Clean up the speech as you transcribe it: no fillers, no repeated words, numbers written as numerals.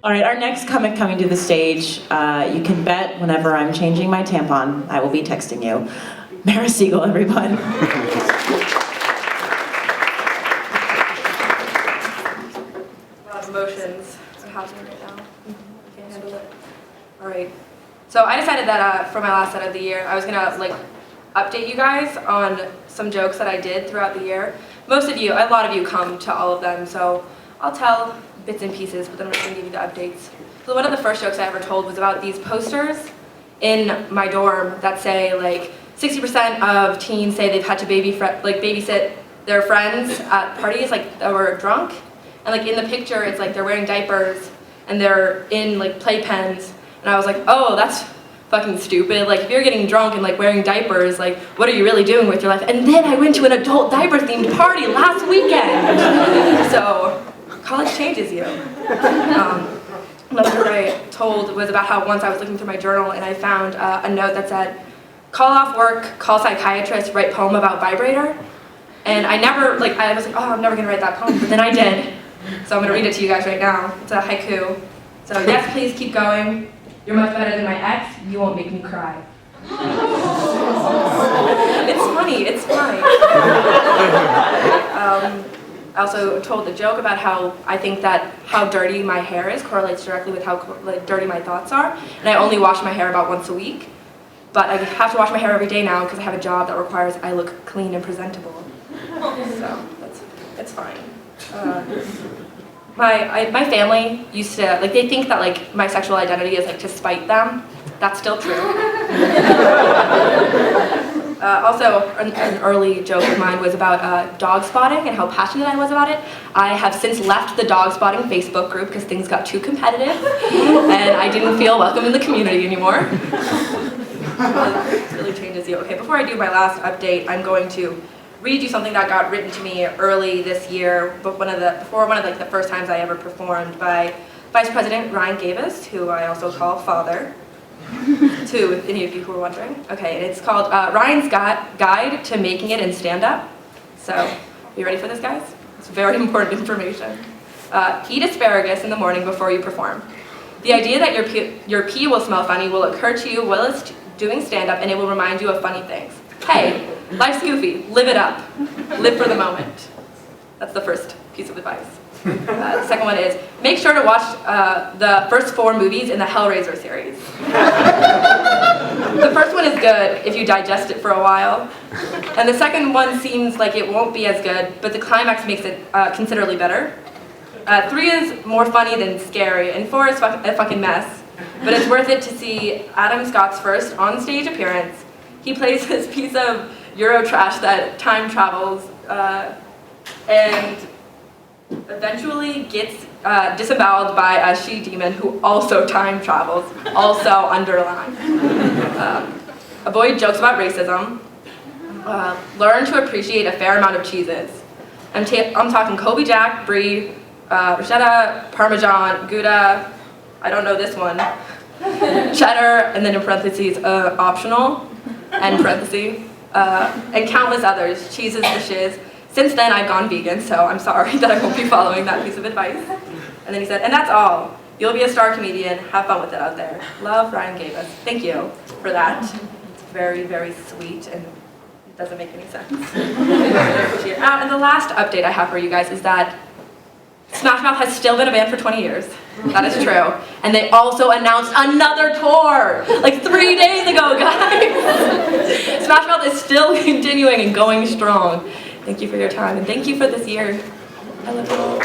All right, our next comic coming to the stage, you can bet whenever I'm changing my tampon, I will be texting you. Mara Siegel, everyone. A lot of emotions are happening right now. I can't handle it. All right. So I decided that for my last set of the year, I was gonna update you guys on some jokes that I did throughout the year. Most of you, a lot of you come to all of them, so I'll tell bits and pieces, but then I'm just gonna give you the updates. So one of the first jokes I ever told was about these posters in my dorm that say 60% of teens say they've had to babysit their friends at parties that were drunk, and in the picture it's they're wearing diapers and they're in playpens, and I was like, oh, that's fucking stupid. If you're getting drunk and wearing diapers, what are you really doing with your life? And then I went to an adult diaper themed party last weekend. So college changes you. Another joke I told was about how once I was looking through my journal and I found a note that said, call off work, call psychiatrist, write poem about vibrator. And I never, I was like, oh, I'm never gonna write that poem, but then I did. So I'm gonna read it to you guys right now. It's a haiku. So, yes, please keep going. You're much better than my ex, you won't make me cry. It's funny, it's funny. I also told a joke about how I think that how dirty my hair is correlates directly with how dirty my thoughts are. And I only wash my hair about once a week. But I have to wash my hair every day now because I have a job that requires I look clean and presentable. So it's fine. My family used to, they think that my sexual identity is to spite them. That's still true. Also, an early joke of mine was about dog spotting and how passionate I was about it. I have since left the dog spotting Facebook group because things got too competitive and I didn't feel welcome in the community anymore. It really changes you. Okay, before I do my last update, I'm going to read you something that got written to me early this year, but before one of the first times I ever performed, by Vice President Ryan Gavis, who I also call Father, to any of you who are wondering. Okay, and it's called Ryan's Guide to Making It in Stand-Up. So, are you ready for this, guys? It's very important information. Eat asparagus in the morning before you perform. The idea that your pee will smell funny will occur to you while it's doing stand-up, and it will remind you of funny things. Hey, life's goofy. Live it up. Live for the moment. That's the first piece of advice. The second one is, make sure to watch the first 4 movies in the Hellraiser series. The first one is good if you digest it for a while. And the second one seems like it won't be as good, but the climax makes it considerably better. 3 is more funny than scary, and 4 is a fucking mess. But it's worth it to see Adam Scott's first on-stage appearance. He plays this piece of Euro trash that time travels and eventually gets disemboweled by a she-demon who also time travels, also underlined. A boy jokes about racism. Learn to appreciate a fair amount of cheeses. I'm talking Colby Jack, Brie, Bruschetta, Parmesan, Gouda, I don't know this one, cheddar, and then in parentheses, optional, and parentheses, and countless others, cheeses, the shiz. Since then, I've gone vegan, so I'm sorry that I won't be following that piece of advice. And then he said, and that's all. You'll be a star comedian. Have fun with it out there. Love, Ryan Gavis. Thank you for that. It's very, very sweet, and it doesn't make any sense. I appreciate it. And the last update I have for you guys is that Smash Mouth has still been a band for 20 years. That is true. And they also announced another tour, 3 days ago, guys. Smash Mouth is still continuing and going strong. Thank you for your time, and thank you for this year. I love you all.